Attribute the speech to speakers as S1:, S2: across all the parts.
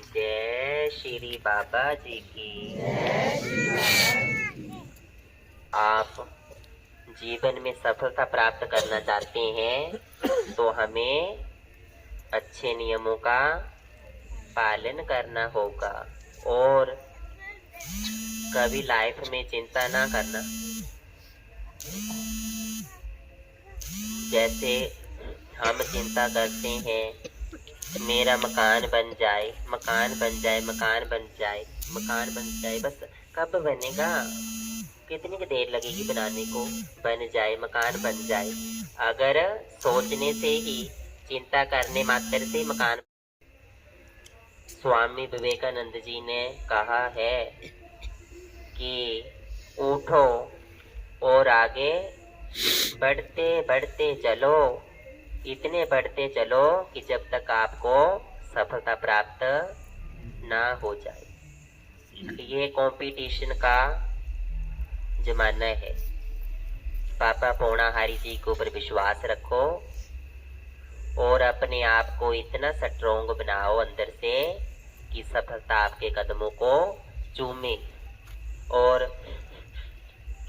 S1: जय श्री बाबा जी की। आप जीवन में सफलता प्राप्त करना चाहते हैं तो हमें अच्छे नियमों का पालन करना होगा और कभी लाइफ में चिंता ना करना। जैसे हम चिंता करते हैं मेरा मकान बन जाए, मकान बन जाए, मकान बन जाए, मकान बन जाए, बस कब बनेगा? कितनी देर लगेगी बनाने को? बन जाए, मकान बन जाए। अगर सोचने से ही, चिंता करने मात्र से मकान। स्वामी विवेकानंद जी ने कहा है कि उठो और आगे बढ़ते बढ़ते चलो, इतने बढ़ते चलो कि जब तक आपको सफलता प्राप्त ना हो जाए। ये कंपटीशन का जमाना है। पापा पौणाहारी जी के ऊपर विश्वास रखो और अपने आप को इतना स्ट्रोंग बनाओ अंदर से कि सफलता आपके कदमों को चूमे। और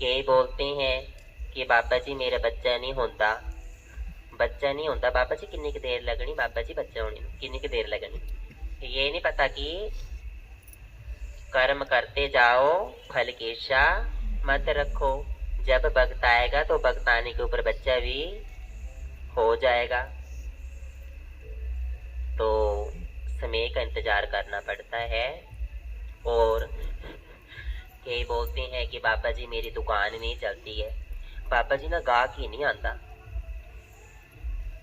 S1: कई बोलते हैं कि बाबा जी मेरा बच्चा नहीं होता, बच्चा नहीं होता बाबा जी, कितनी की देर लगनी बाबा जी बच्चा होने में, कितनी की देर लगनी। ये नहीं पता कि कर्म करते जाओ, फल की इच्छा मत रखो। जब वक्त आएगा तो वक्त आने के ऊपर बच्चा भी हो जाएगा। तो समय का इंतजार करना पड़ता है। और कई बोलते हैं कि बाबा जी मेरी दुकान नहीं चलती है। बाबा जी ना गाहक ही नहीं आता,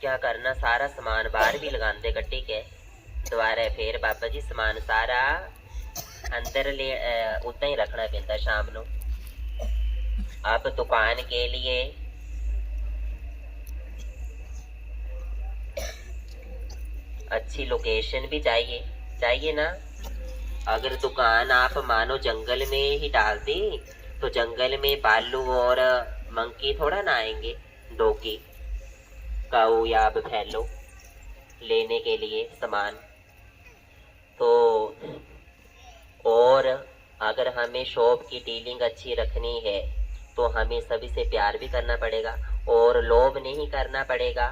S1: क्या करना, सारा सामान बाहर भी लगाते गड्डी के दोबारा फिर बाबा जी सामान सारा अंदर ले उतना ही रखना पैंता शाम को। अब दुकान के लिए अच्छी लोकेशन भी चाहिए, चाहिए ना। अगर दुकान आप मानो जंगल में ही डाल दी तो जंगल में भालू और मंकी थोड़ा ना आएंगे, डोगी काऊ या भैलो लेने के लिए सामान। तो और अगर हमें शॉप की डीलिंग अच्छी रखनी है तो हमें सभी से प्यार भी करना पड़ेगा और लोभ नहीं करना पड़ेगा।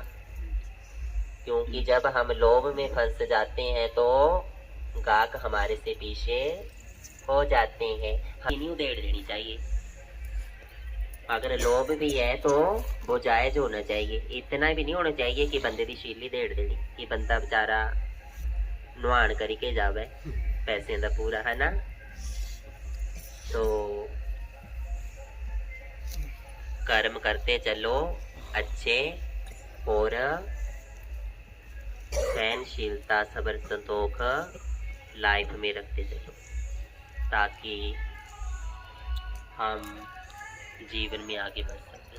S1: क्योंकि जब हम लोभ में फंस जाते हैं तो गाहक हमारे से पीछे हो जाते हैं। हमें उधेड़ देनी चाहिए। अगर लोभ भी है तो वो जायज होना चाहिए, इतना भी नहीं होना चाहिए कि बंदे की शीली देड़ देनी कि बंदा बेचारा नुहान करके जावे पैसे का पूरा, है ना। तो कर्म करते चलो अच्छे और सहनशीलता सब्र संतोष लाइफ में रखते चलो ताकि हम जीवन में आगे बढ़ सके।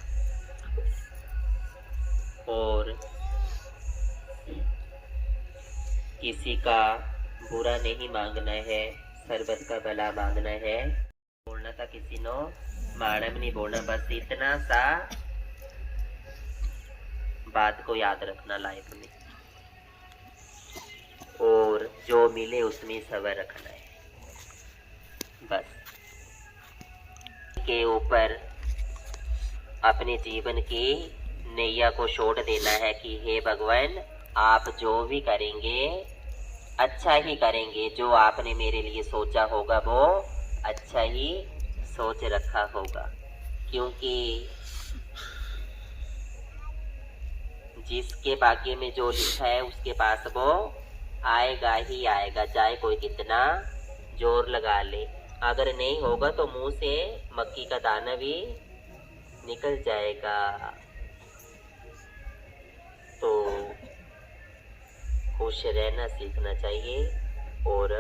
S1: और किसी का बुरा नहीं मांगना है, सर्वत का भला मांगना है। बोलना था किसी ने माड़ा में नहीं बोलना, बस इतना सा बात को याद रखना लाइफ में। और जो मिले उसमें सब्र रखना है बस। के ऊपर अपने जीवन की नैया को छोड़ देना है कि हे भगवान आप जो भी करेंगे अच्छा ही करेंगे, जो आपने मेरे लिए सोचा होगा वो अच्छा ही सोच रखा होगा। क्योंकि जिसके भाग्य में जो लिखा है उसके पास वो आएगा ही आएगा, चाहे कोई कितना जोर लगा ले। अगर नहीं होगा तो मुंह से मक्की का दाना भी निकल जाएगा। तो खुश रहना सीखना चाहिए और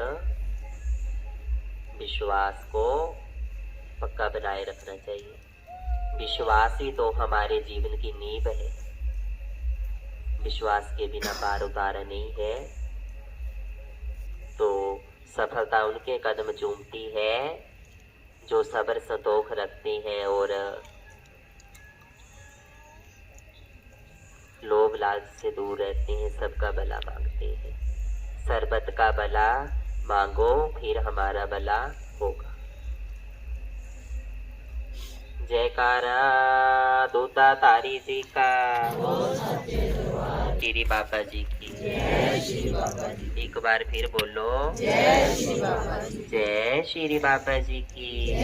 S1: विश्वास को पक्का बनाए रखना चाहिए। विश्वास ही तो हमारे जीवन की नींव है। विश्वास के बिना पार उतारा नहीं है। तो सफलता उनके कदम चूमती है जो सब्र संतोष रखते हैं और लोभ लालच से दूर रहते हैं, सबका भला मांगते हैं। सरबत का भला मांगो फिर हमारा भला होगा। जयकारा दूता तारी जी का, श्री बाबा जी की। एक बार फिर बोलो, जय श्री बाबा जी की।